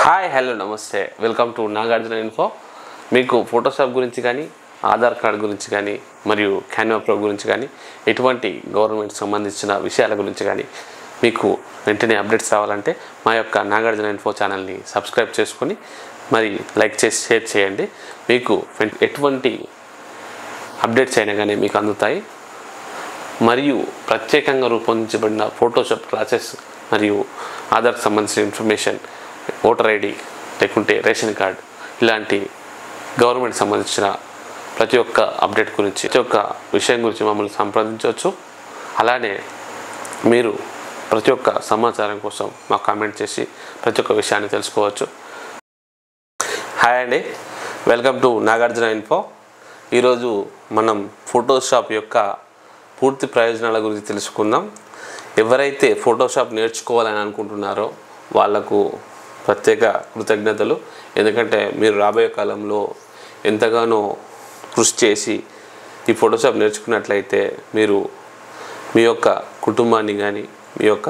Hi hello నమస్తే welcome to Nagarjuna info. మీకు Photoshop గురించి కానీ ఆధార్ కార్డ్ గురించి కానీ మరియు క్యాన్వా ప్రో గురించి కానీ ఎటువంటి గవర్నమెంట్ సంబంధించిన విషయాల గురించి కానీ మీకు వెంటనే అప్డేట్స్ రావాలంటే మా యొక్క నాగార్జున ఇన్ఫో ఛానల్ని సబ్స్క్రైబ్ చేసుకొని మరి లైక్ చేసి షేర్ చేయండి. మీకు ఎటువంటి అప్డేట్స్ అయినా కానీ మీకు అందుతాయి. మరియు ప్రత్యేకంగా రూపొందించబడిన ఫోటోషాప్ క్లాసెస్ మరియు ఆధార్కి సంబంధించిన ఇన్ఫర్మేషన్, ఓటర్ ఐడి లేకుంటే రేషన్ కార్డ్ ఇలాంటి గవర్నమెంట్ సంబంధించిన ప్రతి ఒక్క అప్డేట్ గురించి, ప్రతి ఒక్క విషయం గురించి మమ్మల్ని సంప్రదించవచ్చు. అలానే మీరు ప్రతి ఒక్క సమాచారం కోసం మాకు కామెంట్ చేసి ప్రతి ఒక్క విషయాన్ని తెలుసుకోవచ్చు. హాయ్ అండి, వెల్కమ్ టు నాగార్జున ఇన్ఫో. ఈరోజు మనం ఫోటోషాప్ యొక్క పూర్తి ప్రయోజనాల గురించి తెలుసుకుందాం. ఎవరైతే ఫోటోషాప్ నేర్చుకోవాలని అనుకుంటున్నారో వాళ్లకు ప్రత్యేక కృతజ్ఞతలు. ఎందుకంటే మీరు రాబోయే కాలంలో ఎంతగానో కృషి చేసి ఈ ఫోటోషాప్ నేర్చుకున్నట్లయితే మీరు మీ యొక్క కుటుంబాన్ని కానీ మీ యొక్క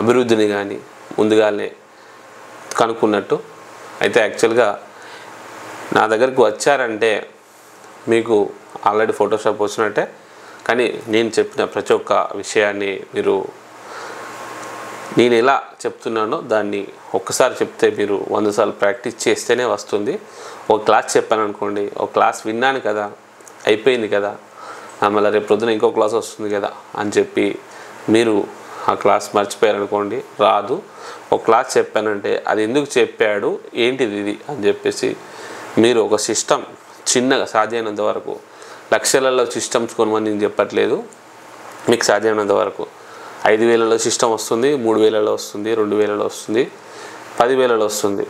అభివృద్ధిని కానీ ముందుగానే కనుక్కున్నట్టు. అయితే యాక్చువల్గా నా దగ్గరికి వచ్చారంటే మీకు ఆల్రెడీ ఫోటోషాప్ వచ్చినట్టే. కానీ నేను చెప్పిన ప్రతి ఒక్క విషయాన్ని మీరు నేను ఎలా చెప్తున్నానో దాన్ని ఒక్కసారి చెప్తే మీరు 100 సార్లు ప్రాక్టీస్ చేస్తేనే వస్తుంది. ఒక క్లాస్ చెప్పాను అనుకోండి, ఒక క్లాస్ విన్నాను కదా, అయిపోయింది కదా, మళ్ళీ రేపు పొద్దున ఇంకో క్లాస్ వస్తుంది కదా అని చెప్పి మీరు ఆ క్లాస్ మర్చిపోయారనుకోండి, రాదు. ఒక క్లాస్ చెప్పానంటే అది ఎందుకు చెప్పాడు, ఏంటిది ఇది అని చెప్పేసి మీరు ఒక సిస్టమ్ చిన్నగా సాధ్యమైనంత వరకు, లక్షలలో సిస్టమ్స్ కొనమని నేను చెప్పట్లేదు, మీకు సాధ్యమైనంత వరకు 5,000లో సిస్టమ్ వస్తుంది, 3,000లో వస్తుంది, 2,000లో వస్తుంది, 10,000లో వస్తుంది.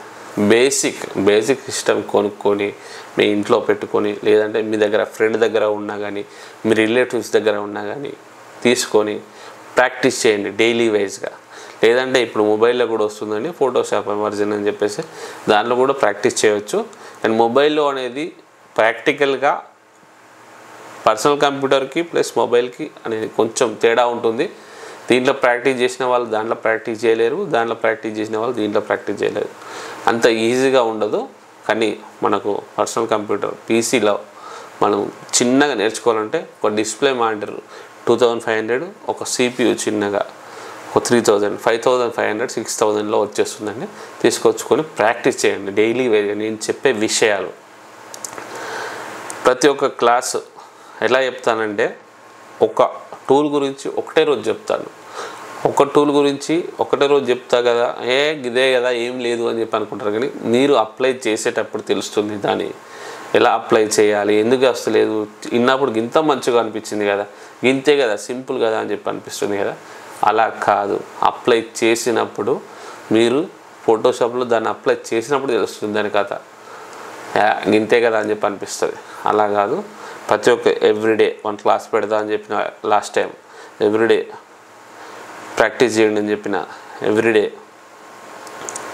బేసిక్ సిస్టమ్ కొనుక్కొని మీ ఇంట్లో పెట్టుకొని, లేదంటే మీ దగ్గర ఫ్రెండ్ దగ్గర ఉన్నా కానీ, మీ రిలేటివ్స్ దగ్గర ఉన్నా కానీ తీసుకొని ప్రాక్టీస్ చేయండి డైలీ వైజ్గా. లేదంటే ఇప్పుడు మొబైల్లో కూడా వస్తుందండి ఫోటోషాప్ ఎమర్జెన్ అని చెప్పేసి, దాంట్లో కూడా ప్రాక్టీస్ చేయవచ్చు. అండ్ మొబైల్లో అనేది ప్రాక్టికల్గా పర్సనల్ కంప్యూటర్కి ప్లస్ మొబైల్కి అనేది కొంచెం తేడా ఉంటుంది. దీంట్లో ప్రాక్టీస్ చేసిన వాళ్ళు దాంట్లో ప్రాక్టీస్ చేయలేరు, దాంట్లో ప్రాక్టీస్ చేసిన వాళ్ళు దీంట్లో ప్రాక్టీస్ చేయలేరు. అంత ఈజీగా ఉండదు. కానీ మనకు పర్సనల్ కంప్యూటర్ పీసీలో మనం చిన్నగా నేర్చుకోవాలంటే ఒక డిస్ప్లే మానిటర్ 2,500, ఒక CPU చిన్నగా ఒక 3,000, 5,500, 6,000లో వచ్చేస్తుందండి. తీసుకొచ్చుకొని ప్రాక్టీస్ చేయండి డైలీ వేగా. నేను చెప్పే విషయాలు ప్రతి ఒక్క క్లాసు ఎలా చెప్తానంటే, ఒక టూల్ గురించి ఒకటే రోజు చెప్తాను. ఒక టూల్ గురించి ఒకటే రోజు చెప్తా కదా, ఇదే కదా ఏం లేదు అని చెప్పి అనుకుంటారు. కానీ మీరు అప్లై చేసేటప్పుడు తెలుస్తుంది దాన్ని ఎలా అప్లై చేయాలి, ఎందుకు వస్తలేదు, విన్నప్పుడు ఇంత మంచిగా అనిపించింది కదా, ఇంతే కదా, సింపుల్ కదా అని చెప్పి అనిపిస్తుంది కదా. అలా కాదు, అప్లై చేసినప్పుడు మీరు ఫోటోషాప్లో దాన్ని అప్లై చేసినప్పుడు తెలుస్తుంది దాని కథ. ఇంతే కదా అని చెప్పి అనిపిస్తుంది. అలా కాదు, ప్రతి ఒక్క ఎవ్రీడే 1 క్లాస్ పెడతా అని చెప్పిన లాస్ట్ టైం, ఎవ్రీడే ప్రాక్టీస్ చేయండి అని చెప్పిన, ఎవ్రీడే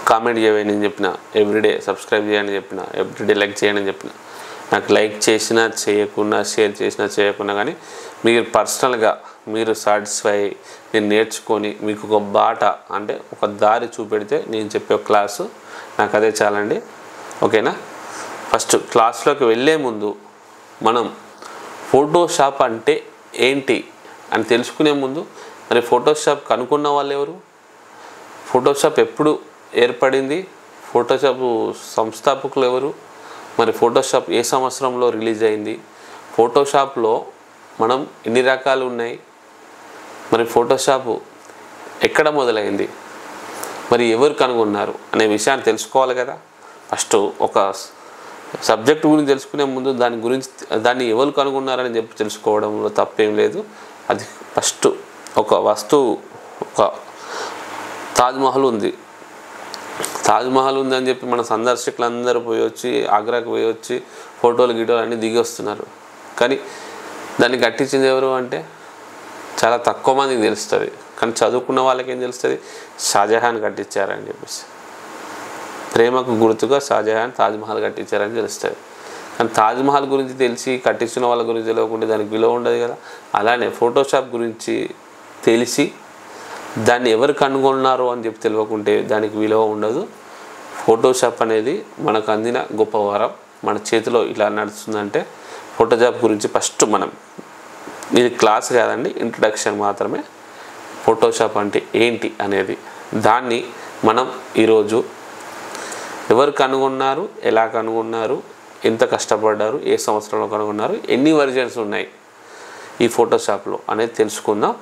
కామెంట్ చేయండి అని చెప్పిన, ఎవ్రీడే సబ్స్క్రైబ్ చేయండి అని చెప్పిన, ఎవ్రీడే లైక్ చేయండి అని చెప్పిన. నాకు లైక్ చేసినా చేయకున్నా, షేర్ చేసినా చేయకున్నా కానీ మీరు పర్సనల్గా మీరు సాటిస్ఫై నేను నేర్చుకొని మీకు ఒక బాట అంటే ఒక దారి చూపెడితే నేను చెప్పే ఒక క్లాసు నాకు అదే చాలండి. ఓకేనా? ఫస్ట్ క్లాస్లోకి వెళ్ళే ముందు మనం ఫోటోషాప్ అంటే ఏంటి అని తెలుసుకునే ముందు, మరి ఫోటోషాప్ కనుక్కున్న వాళ్ళు ఎవరు, ఫోటోషాప్ ఎప్పుడు ఏర్పడింది, ఫోటోషాప్ సంస్థాపకులు ఎవరు, మరి ఫోటోషాప్ ఏ సంవత్సరంలో రిలీజ్ అయింది, ఫోటోషాప్లో మనం ఎన్ని రకాలు ఉన్నాయి, మరి ఫోటోషాప్ ఎక్కడ మొదలైంది, మరి ఎవరు కనుగొన్నారు అనే విషయాన్ని తెలుసుకోవాలి కదా. ఫస్ట్ ఒక సబ్జెక్ట్ గురించి తెలుసుకునే ముందు దాన్ని ఎవరు కనుగొన్నారని చెప్పి తెలుసుకోవడంలో తప్పేం లేదు. అది ఫస్ట్ ఒక వస్తువు, ఒక తాజ్మహల్ ఉంది అని చెప్పి మన సందర్శకులు అందరూ పోయి వచ్చి ఆగ్రాకి పోయి వచ్చి ఫోటోలు అన్నీ దిగి వస్తున్నారు. కానీ దాన్ని కట్టించింది ఎవరు అంటే చాలా తక్కువ మందికి తెలుస్తుంది. కానీ చదువుకున్న వాళ్ళకి ఏం తెలుస్తుంది, షాజహాన్ కట్టించారని చెప్పేసి, ప్రేమకు గుర్తుగా షాజహాన్ తాజ్మహల్ కట్టించారని తెలుస్తుంది. కానీ తాజ్మహల్ గురించి తెలిసి కట్టించిన వాళ్ళ గురించి తెలియకుంటే దానికి విలువ ఉండదు కదా. అలానే ఫోటోషాప్ గురించి తెలిసి దాన్ని ఎవరు కనుగొన్నారు అని చెప్పి తెలియకుంటే దానికి విలువ ఉండదు. ఫోటోషాప్ అనేది మనకు అందిన గొప్ప వరం. మన చేతిలో ఇలా నడుస్తుందంటే ఫోటోషాప్ గురించి ఫస్ట్ మనం, ఇది క్లాస్ కాదండి, ఇంట్రడక్షన్ మాత్రమే. ఫోటోషాప్ అంటే ఏంటి అనేది దాన్ని మనం ఈరోజు ఎవరు కనుగొన్నారు, ఎలా కనుగొన్నారు, ఎంత కష్టపడ్డారు, ఏ సంవత్సరంలో కనుగొన్నారు, ఎన్ని వర్జన్స్ ఉన్నాయి ఈ ఫోటోషాప్లో అనేది తెలుసుకుందాం.